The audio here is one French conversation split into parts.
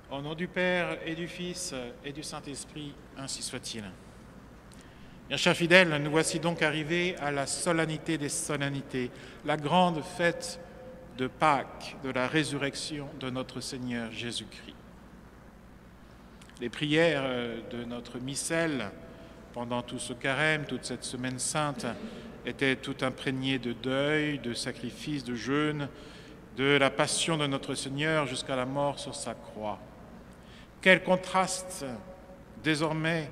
Au nom du Père et du Fils et du Saint-Esprit, ainsi soit-il. Bien chers fidèles, nous voici donc arrivés à la solennité des solennités, la grande fête de Pâques, de la résurrection de notre Seigneur Jésus-Christ. Les prières de notre missel pendant tout ce carême, toute cette semaine sainte, étaient tout imprégnées de deuil, de sacrifice, de jeûne, de la passion de notre Seigneur jusqu'à la mort sur sa croix. Quel contraste désormais!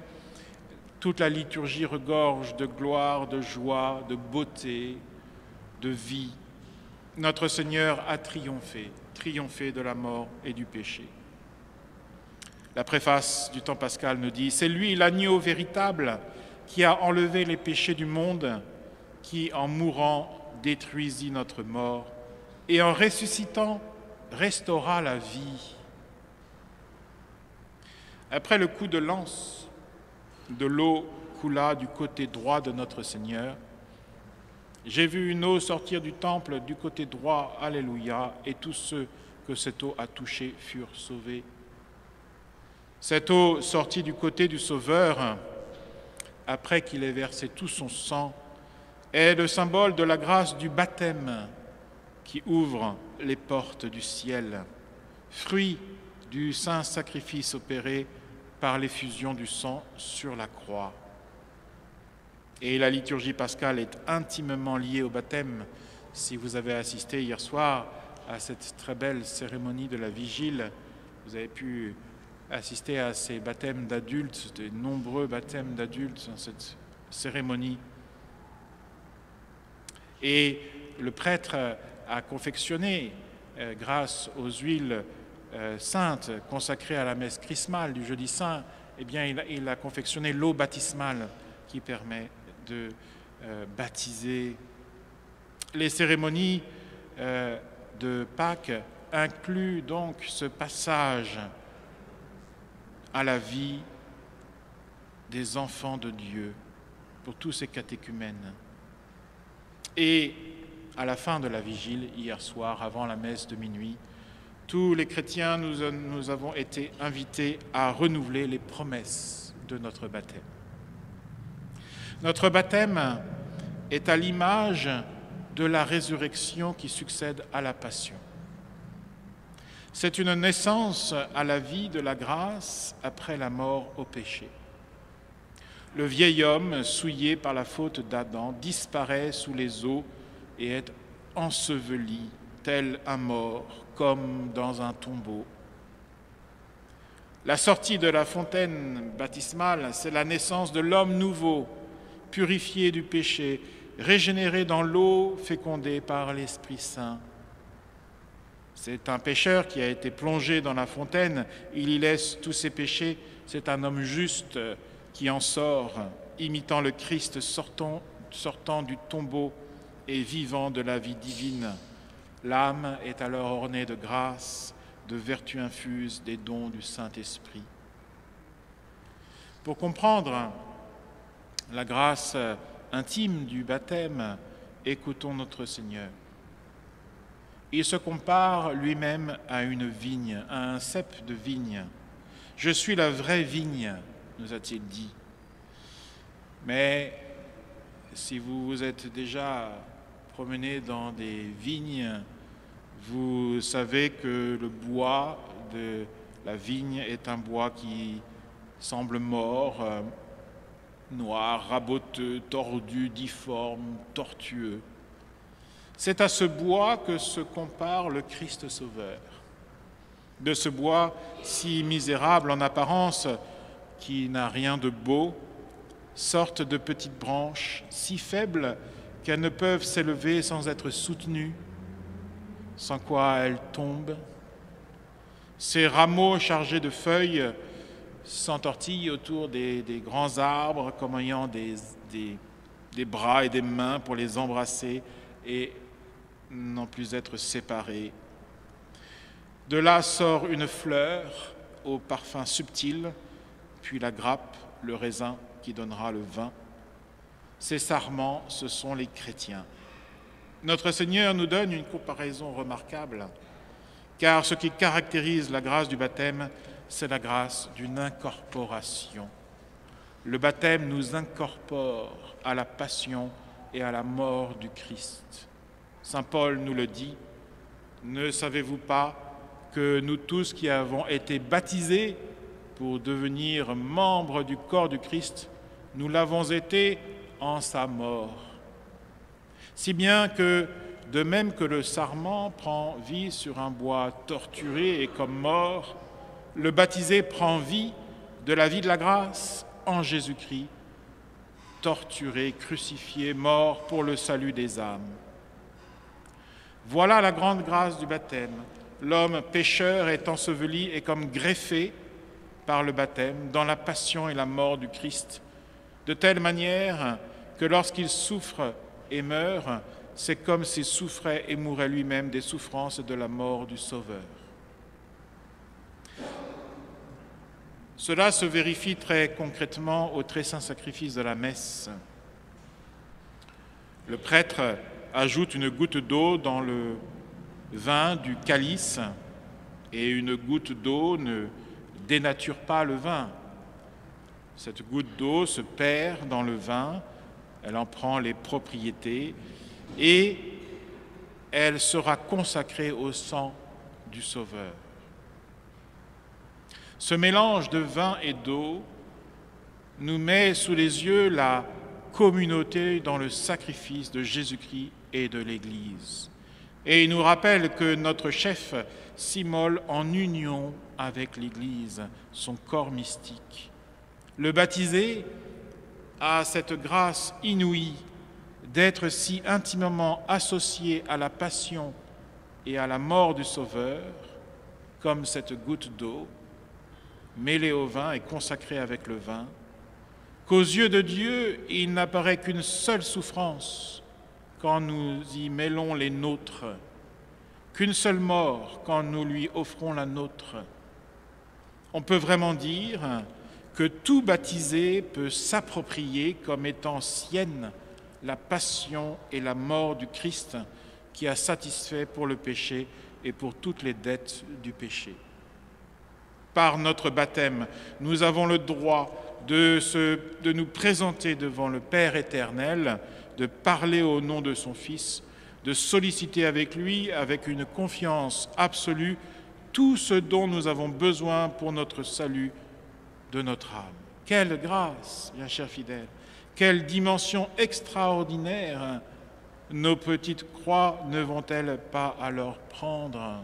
Toute la liturgie regorge de gloire, de joie, de beauté, de vie. Notre Seigneur a triomphé de la mort et du péché. La préface du temps pascal nous dit « C'est lui l'agneau véritable qui a enlevé les péchés du monde, qui en mourant détruisit notre mort et en ressuscitant restaura la vie. » Après le coup de lance, de l'eau coula du côté droit de notre Seigneur. J'ai vu une eau sortir du temple du côté droit, alléluia, et tous ceux que cette eau a touchés furent sauvés. Cette eau sortie du côté du Sauveur, après qu'il ait versé tout son sang, est le symbole de la grâce du baptême qui ouvre les portes du ciel, fruit du saint sacrifice opéré par l'effusion du sang sur la croix. Et la liturgie pascale est intimement liée au baptême. Si vous avez assisté hier soir à cette très belle cérémonie de la vigile, vous avez pu assister à ces baptêmes d'adultes, de nombreux baptêmes d'adultes dans cette cérémonie. Et le prêtre a confectionné, grâce aux huiles sainte consacrée à la messe chrismale du jeudi saint, eh bien, il a confectionné l'eau baptismale qui permet de baptiser. Les cérémonies de Pâques incluent donc ce passage à la vie des enfants de Dieu pour tous ces catéchumènes. Et à la fin de la vigile, hier soir, avant la messe de minuit, tous les chrétiens, nous avons été invités à renouveler les promesses de notre baptême. Notre baptême est à l'image de la résurrection qui succède à la passion. C'est une naissance à la vie de la grâce après la mort au péché. Le vieil homme, souillé par la faute d'Adam, disparaît sous les eaux et est enseveli, tel un mort, comme dans un tombeau. La sortie de la fontaine baptismale, c'est la naissance de l'homme nouveau, purifié du péché, régénéré dans l'eau fécondée par l'Esprit Saint. C'est un pécheur qui a été plongé dans la fontaine, il y laisse tous ses péchés. C'est un homme juste qui en sort, imitant le Christ sortant du tombeau et vivant de la vie divine. L'âme est alors ornée de grâce, de vertus infuses, des dons du Saint-Esprit. Pour comprendre la grâce intime du baptême, écoutons notre Seigneur. Il se compare lui-même à une vigne, à un cep de vigne. « Je suis la vraie vigne », nous a-t-il dit. Mais si vous vous êtes déjà promené dans des vignes, vous savez que le bois de la vigne est un bois qui semble mort, noir, raboteux, tordu, difforme, tortueux. C'est à ce bois que se compare le Christ Sauveur. De ce bois si misérable en apparence, qui n'a rien de beau, sortent de petites branches si faibles qu'elles ne peuvent s'élever sans être soutenues, sans quoi elles tombent. Ces rameaux chargés de feuilles s'entortillent autour des grands arbres comme ayant des bras et des mains pour les embrasser et non plus être séparés. De là sort une fleur au parfum subtil, puis la grappe, le raisin qui donnera le vin. Ces sarments, ce sont les chrétiens. Notre Seigneur nous donne une comparaison remarquable. car ce qui caractérise la grâce du baptême, c'est la grâce d'une incorporation. Le baptême nous incorpore à la passion et à la mort du Christ. Saint Paul nous le dit, « Ne savez-vous pas que nous tous qui avons été baptisés pour devenir membres du corps du Christ, nous l'avons été en sa mort. Si bien que, de même que le sarment prend vie sur un bois torturé et comme mort, le baptisé prend vie de la vie de la grâce en Jésus-Christ, torturé, crucifié, mort pour le salut des âmes. Voilà la grande grâce du baptême. L'homme pécheur est enseveli et comme greffé par le baptême dans la passion et la mort du Christ, de telle manière que lorsqu'il souffre et meurt, c'est comme s'il souffrait et mourait lui-même des souffrances et de la mort du Sauveur. Cela se vérifie très concrètement au très saint sacrifice de la messe. Le prêtre ajoute une goutte d'eau dans le vin du calice et une goutte d'eau ne dénature pas le vin. Cette goutte d'eau se perd dans le vin, elle en prend les propriétés et elle sera consacrée au sang du Sauveur. Ce mélange de vin et d'eau nous met sous les yeux la communauté dans le sacrifice de Jésus-Christ et de l'Église. Et il nous rappelle que notre chef s'immole en union avec l'Église, son corps mystique. Le baptisé a cette grâce inouïe d'être si intimement associé à la passion et à la mort du Sauveur, comme cette goutte d'eau, mêlée au vin et consacrée avec le vin, qu'aux yeux de Dieu, il n'apparaît qu'une seule souffrance quand nous y mêlons les nôtres, qu'une seule mort quand nous lui offrons la nôtre. On peut vraiment dire que tout baptisé peut s'approprier comme étant sienne la passion et la mort du Christ qui a satisfait pour le péché et pour toutes les dettes du péché. Par notre baptême, nous avons le droit de nous présenter devant le Père éternel, de parler au nom de son Fils, de solliciter avec lui, avec une confiance absolue, tout ce dont nous avons besoin pour notre salut de notre âme. Quelle grâce, bien chers fidèles, quelle dimension extraordinaire nos petites croix ne vont-elles pas alors prendre?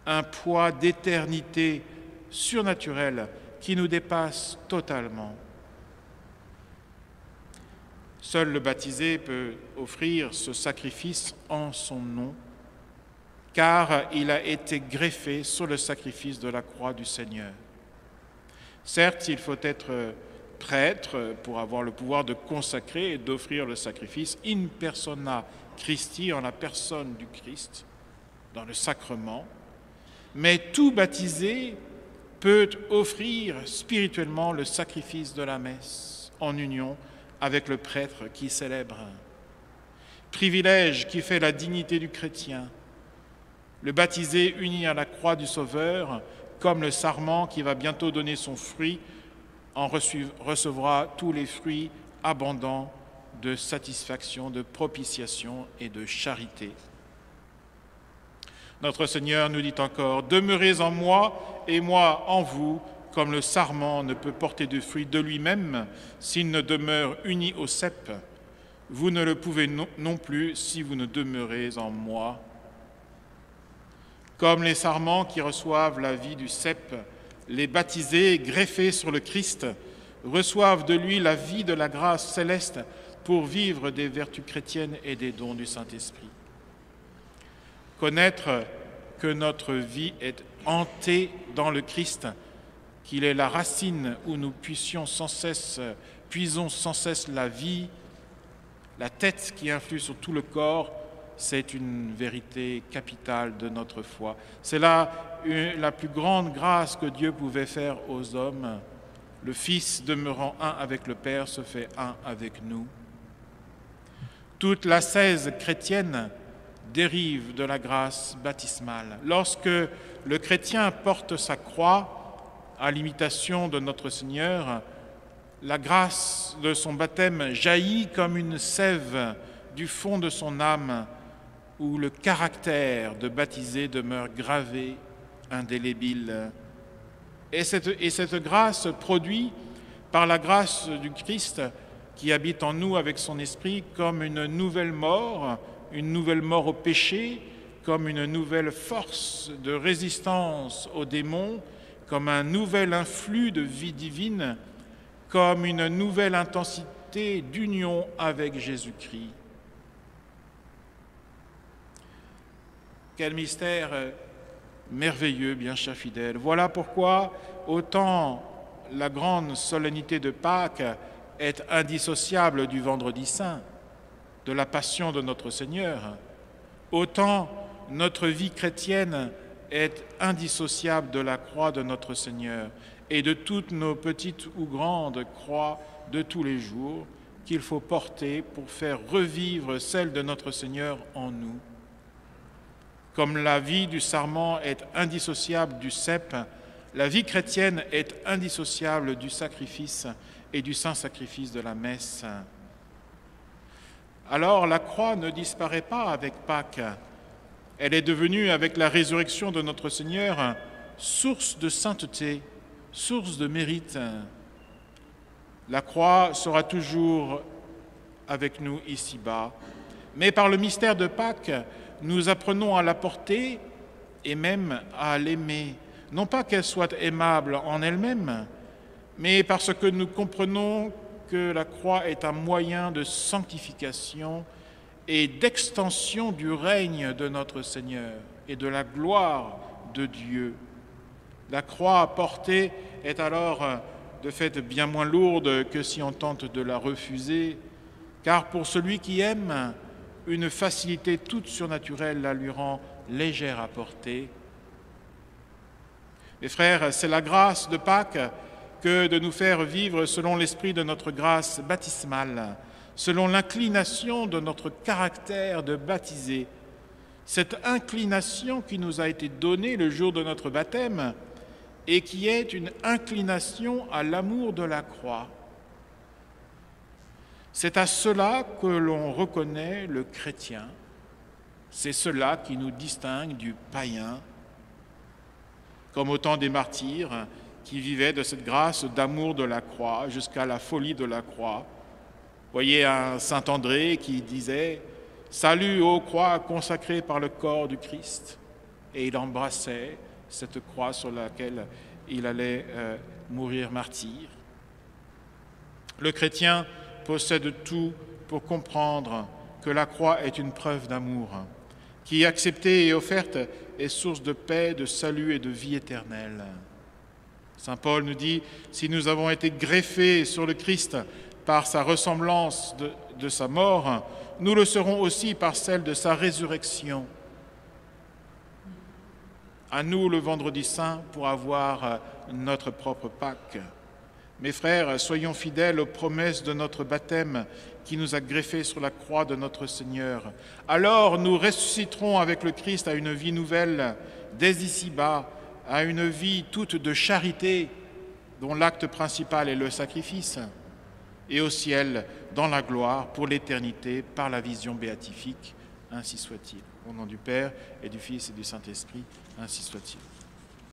Un poids d'éternité surnaturelle qui nous dépasse totalement. Seul le baptisé peut offrir ce sacrifice en son nom, car il a été greffé sur le sacrifice de la croix du Seigneur. Certes, il faut être prêtre pour avoir le pouvoir de consacrer et d'offrir le sacrifice in persona Christi, en la personne du Christ, dans le sacrement, mais tout baptisé peut offrir spirituellement le sacrifice de la messe en union avec le prêtre qui célèbre. Privilège qui fait la dignité du chrétien. Le baptisé uni à la croix du Sauveur, comme le sarment qui va bientôt donner son fruit, en recevra tous les fruits abondants de satisfaction, de propitiation et de charité. Notre Seigneur nous dit encore « Demeurez en moi et moi en vous, comme le sarment ne peut porter de fruits de lui-même s'il ne demeure uni au cep. Vous ne le pouvez non plus si vous ne demeurez en moi. » Comme les sarments qui reçoivent la vie du cep, les baptisés greffés sur le Christ reçoivent de lui la vie de la grâce céleste pour vivre des vertus chrétiennes et des dons du Saint-Esprit. Connaître que notre vie est hantée dans le Christ, qu'il est la racine où nous puisons sans cesse la vie, la tête qui influe sur tout le corps, c'est une vérité capitale de notre foi. C'est là la plus grande grâce que Dieu pouvait faire aux hommes. Le Fils, demeurant un avec le Père, se fait un avec nous. Toute l'ascèse chrétienne dérive de la grâce baptismale. Lorsque le chrétien porte sa croix à l'imitation de notre Seigneur, la grâce de son baptême jaillit comme une sève du fond de son âme, où le caractère de baptisé demeure gravé, indélébile. Et cette grâce produit, par la grâce du Christ qui habite en nous avec son esprit, comme une nouvelle mort au péché, comme une nouvelle force de résistance aux démons, comme un nouvel influx de vie divine, comme une nouvelle intensité d'union avec Jésus-Christ. Quel mystère merveilleux, bien chers fidèles. Voilà pourquoi autant la grande solennité de Pâques est indissociable du Vendredi Saint, de la passion de notre Seigneur, autant notre vie chrétienne est indissociable de la croix de notre Seigneur et de toutes nos petites ou grandes croix de tous les jours qu'il faut porter pour faire revivre celle de notre Seigneur en nous. Comme la vie du sarment est indissociable du cep, la vie chrétienne est indissociable du sacrifice et du saint sacrifice de la messe. Alors la croix ne disparaît pas avec Pâques. Elle est devenue, avec la résurrection de notre Seigneur, source de sainteté, source de mérite. La croix sera toujours avec nous ici-bas. Mais par le mystère de Pâques, nous apprenons à la porter et même à l'aimer. Non pas qu'elle soit aimable en elle-même, mais parce que nous comprenons que la croix est un moyen de sanctification et d'extension du règne de notre Seigneur et de la gloire de Dieu. La croix portée est alors de fait bien moins lourde que si on tente de la refuser, car pour celui qui aime, une facilité toute surnaturelle la lui rend légère à porter. Mes frères, c'est la grâce de Pâques que de nous faire vivre selon l'esprit de notre grâce baptismale, selon l'inclination de notre caractère de baptisé. Cette inclination qui nous a été donnée le jour de notre baptême et qui est une inclination à l'amour de la croix. C'est à cela que l'on reconnaît le chrétien. C'est cela qui nous distingue du païen, comme au temps des martyrs qui vivaient de cette grâce d'amour de la croix jusqu'à la folie de la croix. Voyez un saint André qui disait « Salut ô croix consacrée par le corps du Christ » et il embrassait cette croix sur laquelle il allait mourir martyr. Le chrétien possède tout pour comprendre que la croix est une preuve d'amour, qui, acceptée et offerte, est source de paix, de salut et de vie éternelle. Saint Paul nous dit, si nous avons été greffés sur le Christ par sa ressemblance de sa mort, nous le serons aussi par celle de sa résurrection. À nous le vendredi saint pour avoir notre propre Pâques. Mes frères, soyons fidèles aux promesses de notre baptême qui nous a greffés sur la croix de notre Seigneur. Alors nous ressusciterons avec le Christ à une vie nouvelle, dès ici-bas, à une vie toute de charité, dont l'acte principal est le sacrifice, et au ciel, dans la gloire, pour l'éternité, par la vision béatifique. Ainsi soit-il. Au nom du Père, et du Fils, et du Saint-Esprit, ainsi soit-il.